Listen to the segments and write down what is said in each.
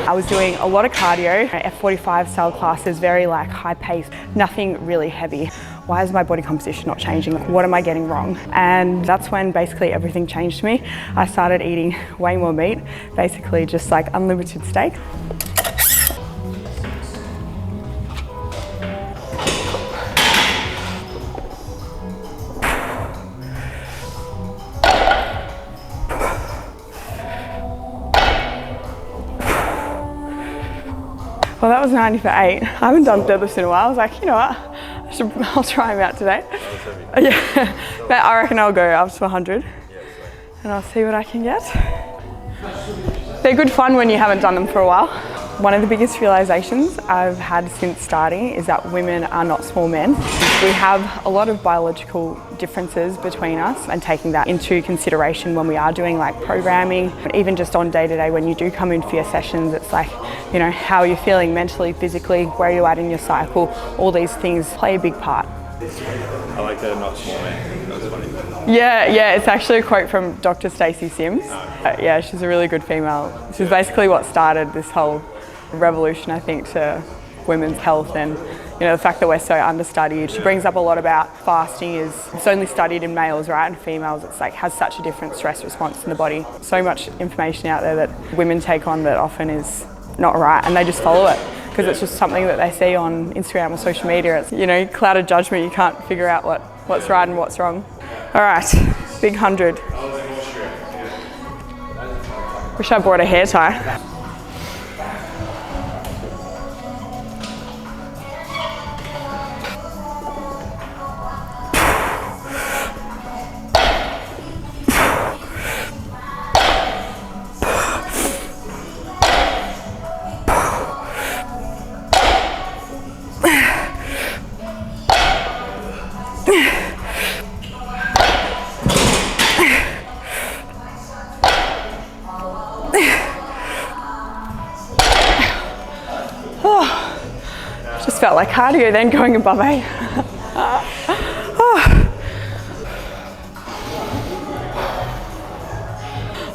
I was doing a lot of cardio, F45 style classes, very like high pace, nothing really heavy. Why is my body composition not changing? Like, what am I getting wrong? And that's when basically everything changed to me. I started eating way more meat, basically just like unlimited steak. Well, that was 90 for 8. I haven't done deadlifts in a while. I was like, you know what? I'll try them out today. Yeah, but I reckon I'll go up to 100 and I'll see what I can get. They're good fun when you haven't done them for a while. One of the biggest realizations I've had since starting is that women are not small men. We have a lot of biological differences between us, and taking that into consideration when we are doing like programming, even just on day to day when you do come in for your sessions, it's like, you know, how you're feeling mentally, physically, where you're at in your cycle, all these things play a big part. I like that, not small man. That was funny. Yeah, it's actually a quote from Dr. Stacey Sims. Yeah, she's a really good female. She's basically what started this whole revolution, I think, to women's health, and you know, the fact that we're so understudied. She brings up a lot about fasting it's only studied in males, right? And females, it's like has such a different stress response in the body. So much information out there that women take on that often is not right, and they just follow it because it's just something that they see on Instagram or social media. It's, you know, cloud of judgment. You can't figure out what's right and what's wrong. All right, big 100. Wish I brought a hair tie. Just felt like cardio then going above 8.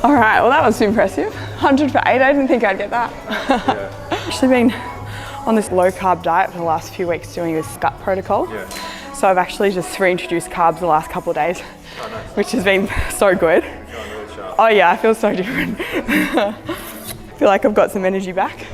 All right, well that was impressive. 100 for 8, I didn't think I'd get that. I've actually been on this low carb diet for the last few weeks doing this gut protocol. So I've actually just reintroduced carbs the last couple of days, which has been so good. Oh yeah, I feel so different. I feel like I've got some energy back.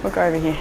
We'll go over here.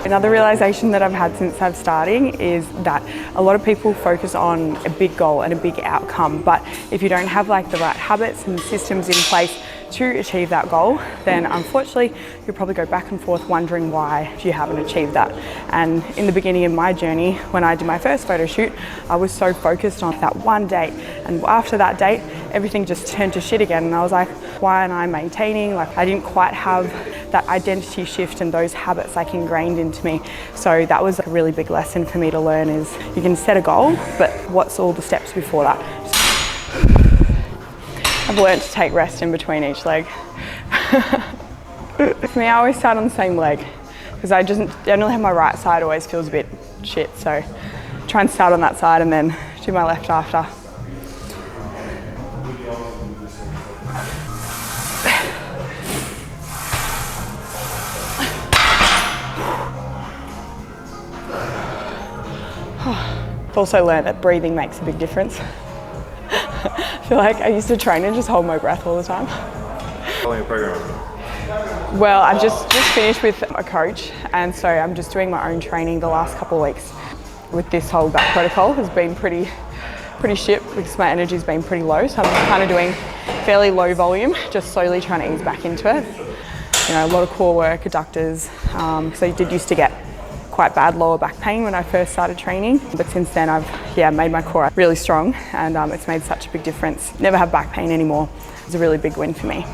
Another realization that I've had since I've starting is that a lot of people focus on a big goal and a big outcome, but if you don't have like the right habits and systems in place to achieve that goal, then unfortunately you'll probably go back and forth wondering why you haven't achieved that. And in the beginning of my journey, when I did my first photo shoot, I was so focused on that one date, and after that date everything just turned to shit again, and I was like, why aren't I maintaining? Like, I didn't quite have that identity shift and those habits like ingrained into me. So that was a really big lesson for me to learn, is you can set a goal, but what's all the steps before that? I've learned to take rest in between each leg. For me, I always start on the same leg because I generally have my right side always feels a bit shit, so try and start on that side and then do my left after. I've also learned that breathing makes a big difference. I feel like I used to train and just hold my breath all the time. How long your program? Well, I've just finished with a coach, and so I'm just doing my own training the last couple of weeks. With this whole gut protocol has been pretty shit because my energy's been pretty low, so I'm just kind of doing fairly low volume, just slowly trying to ease back into it. a lot of core work, adductors, because I did used to get quite bad lower back pain when I first started training. But since then I've made my core really strong, and it's made such a big difference. Never have back pain anymore. It's a really big win for me.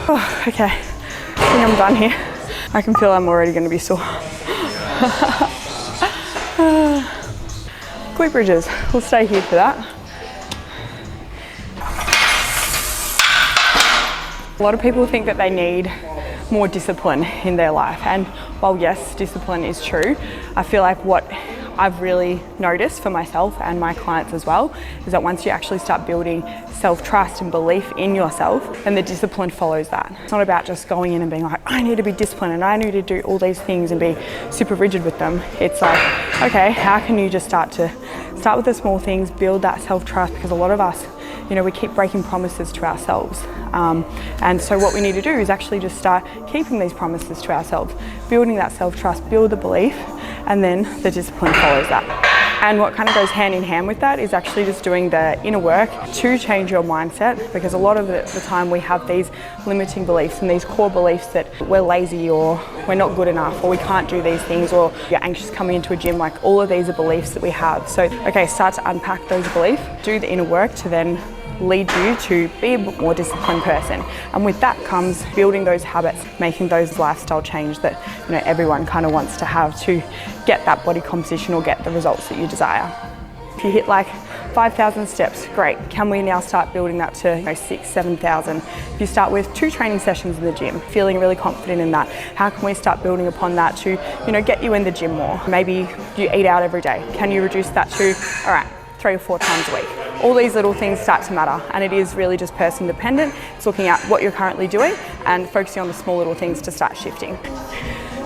Oh, okay, I think I'm done here. I can feel I'm already going to be sore. Glute bridges, we'll stay here for that. A lot of people think that they need more discipline in their life, and while yes, discipline is true, I feel like what I've really noticed for myself and my clients as well is that once you actually start building self-trust and belief in yourself, then the discipline follows that. It's not about just going in and being like, I need to be disciplined and I need to do all these things and be super rigid with them. It's like, okay, how can you just start with the small things, build that self-trust, because a lot of us, we keep breaking promises to ourselves. And so what we need to do is actually just start keeping these promises to ourselves, building that self-trust, build the belief, and then the discipline follows that. And what kind of goes hand in hand with that is actually just doing the inner work to change your mindset, because a lot of the time we have these limiting beliefs and these core beliefs that we're lazy or we're not good enough or we can't do these things or you're anxious coming into a gym. Like, all of these are beliefs that we have. So, okay, start to unpack those beliefs, do the inner work to then lead you to be a more disciplined person. And with that comes building those habits, making those lifestyle change that everyone kind of wants to have to get that body composition or get the results that you desire. If you hit like 5,000 steps, great. Can we now start building that to 6,000, 7,000? If you start with 2 training sessions in the gym, feeling really confident in that, how can we start building upon that to get you in the gym more? Maybe you eat out every day. Can you reduce that to, all right, 3 or 4 times a week? All these little things start to matter, and it is really just person dependent. It's looking at what you're currently doing and focusing on the small little things to start shifting.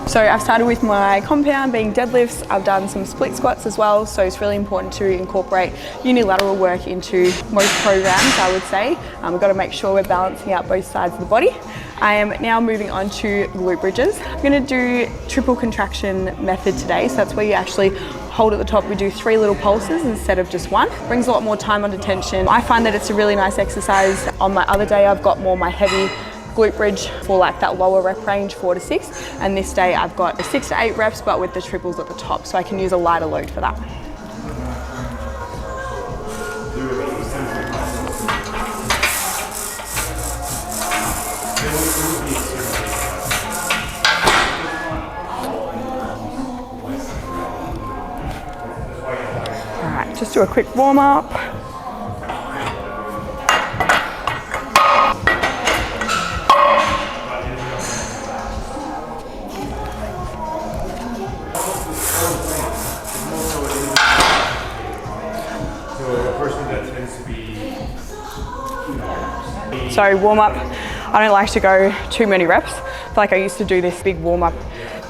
So I've started with my compound being deadlifts. I've done some split squats as well, so it's really important to incorporate unilateral work into most programs, I would say. We've got to make sure we're balancing out both sides of the body. I am now moving on to glute bridges. I'm going to do triple contraction method today, so that's where you actually hold at the top. We do 3 little pulses instead of just 1. Brings a lot more time under tension. I find that it's a really nice exercise. On my other day, I've got more my heavy glute bridge for like that lower rep range, 4 to 6. And this day I've got 6 to 8 reps, but with the triples at the top, so I can use a lighter load for that. All right, just do a quick warm up. So warm up, I don't like to go too many reps. I feel like I used to do this big warm up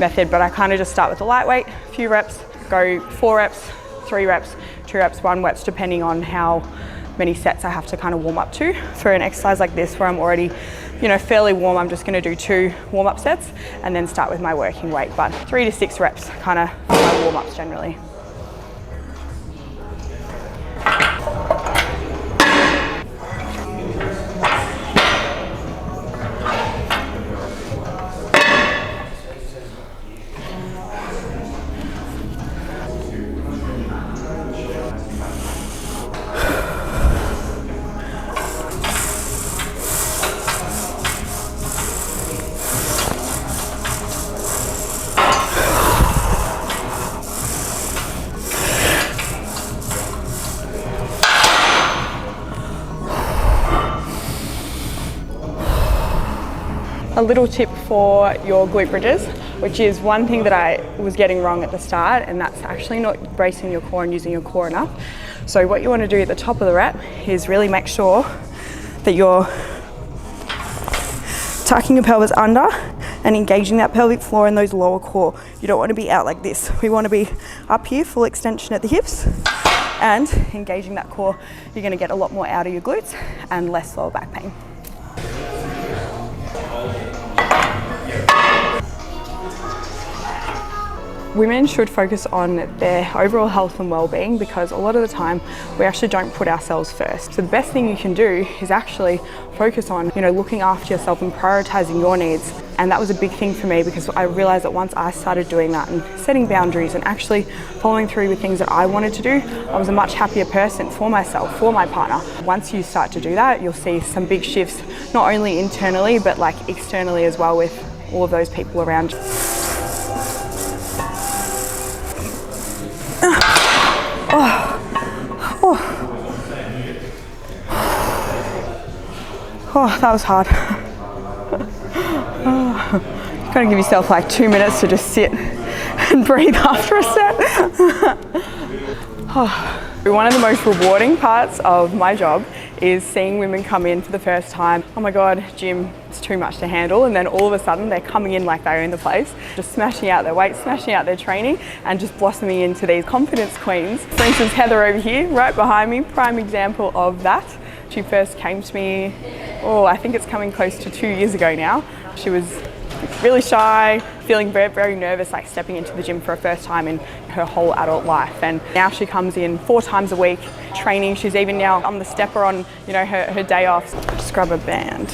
method, but I kind of just start with the lightweight, a few reps, go 4 reps, 3 reps, 2 reps, 1 reps, depending on how many sets I have to kind of warm up to. For an exercise like this where I'm already, fairly warm, I'm just going to do 2 warm up sets and then start with my working weight, but 3 to 6 reps kind of for my warm ups generally. A little tip for your glute bridges, which is one thing that I was getting wrong at the start, and that's actually not bracing your core and using your core enough. So what you want to do at the top of the rep is really make sure that you're tucking your pelvis under and engaging that pelvic floor and those lower core. You don't want to be out like this. We want to be up here, full extension at the hips, and engaging that core. You're going to get a lot more out of your glutes and less lower back pain. Women should focus on their overall health and well-being, because a lot of the time we actually don't put ourselves first. So the best thing you can do is actually focus on, looking after yourself and prioritizing your needs. And that was a big thing for me, because I realized that once I started doing that and setting boundaries and actually following through with things that I wanted to do, I was a much happier person for myself, for my partner. Once you start to do that, you'll see some big shifts, not only internally, but like externally as well, with all of those people around you. Oh, that was hard. You've got to give yourself like 2 minutes to just sit and breathe after a set. One of the most rewarding parts of my job is seeing women come in for the first time. Oh my God, gym, it's too much to handle. And then all of a sudden they're coming in like they own the place, just smashing out their weight, smashing out their training, and just blossoming into these confidence queens. For instance, Heather over here, right behind me, prime example of that. She first came to me, I think it's coming close to 2 years ago now. She was really shy, feeling very, very nervous, like stepping into the gym for her first time in her whole adult life. And now she comes in 4 times a week, training. She's even now on the stepper on, her day off. Just grab a band.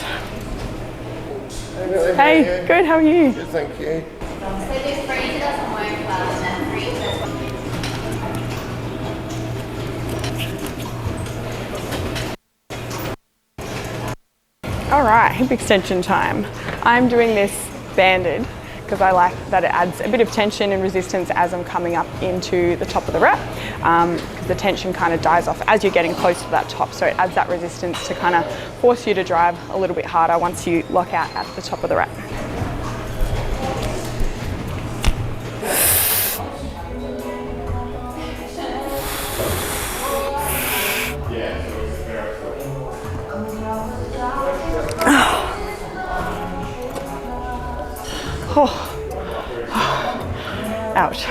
Hey, good, how are you? Good, thank you. So this freezer doesn't work well, and that freezer. All right, hip extension time. I'm doing this banded because I like that it adds a bit of tension and resistance as I'm coming up into the top of the rep, because the tension kind of dies off as you're getting close to that top. So it adds that resistance to kind of force you to drive a little bit harder once you lock out at the top of the rep. Ouch.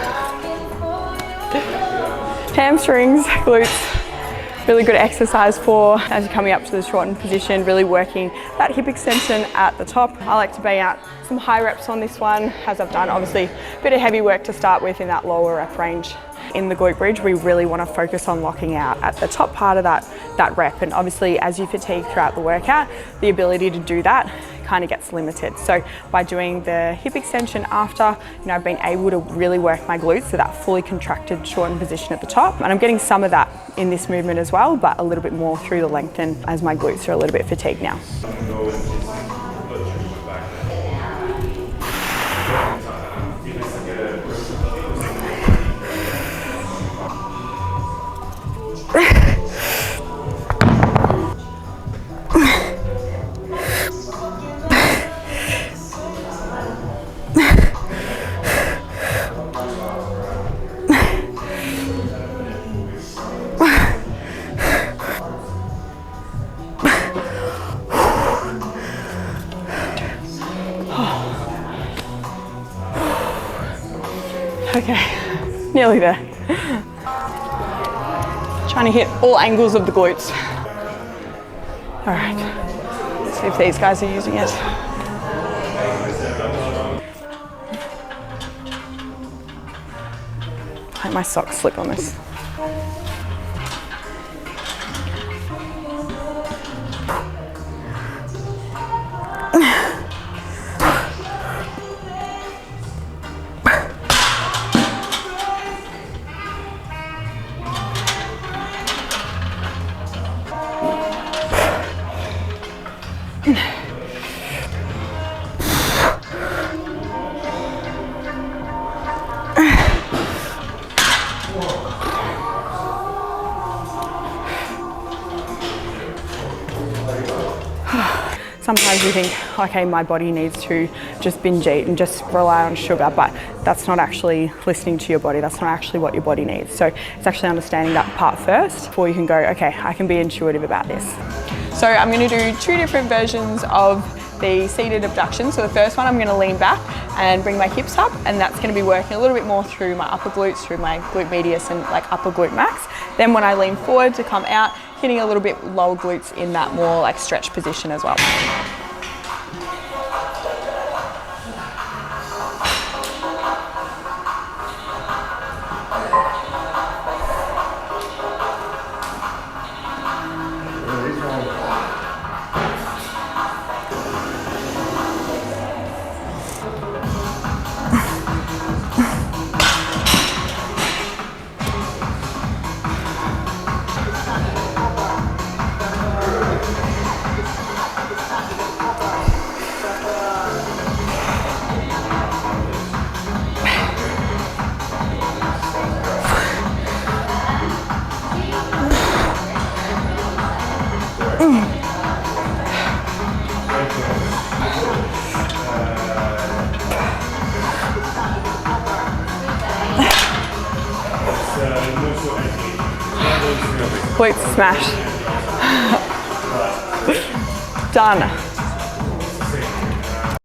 Hamstrings, glutes, really good exercise for as you're coming up to the shortened position, really working that hip extension at the top. I like to bang out some high reps on this one, as I've done obviously a bit of heavy work to start with in that lower rep range. In the glute bridge, we really want to focus on locking out at the top part of that rep, and obviously as you fatigue throughout the workout, the ability to do that kind of gets limited. So by doing the hip extension after, I've been able to really work my glutes to that fully contracted shortened position at the top, and I'm getting some of that in this movement as well, but a little bit more through the lengthen as my glutes are a little bit fatigued now. Okay, nearly there. Trying to hit all angles of the glutes. All right, see if these guys are using it. I hope my socks slip on this. sometimes you think, okay, my body needs to just binge eat and just rely on sugar, but that's not actually listening to your body. That's not actually what your body needs. So it's actually understanding that part first before you can go, okay, I can be intuitive about this. So I'm going to do 2 different versions of the seated abduction. So the first one, I'm going to lean back and bring my hips up, and that's going to be working a little bit more through my upper glutes, through my glute medius and like upper glute max. Then when I lean forward to come out, hitting a little bit lower glutes in that more like stretch position as well. Glutes smash. Done.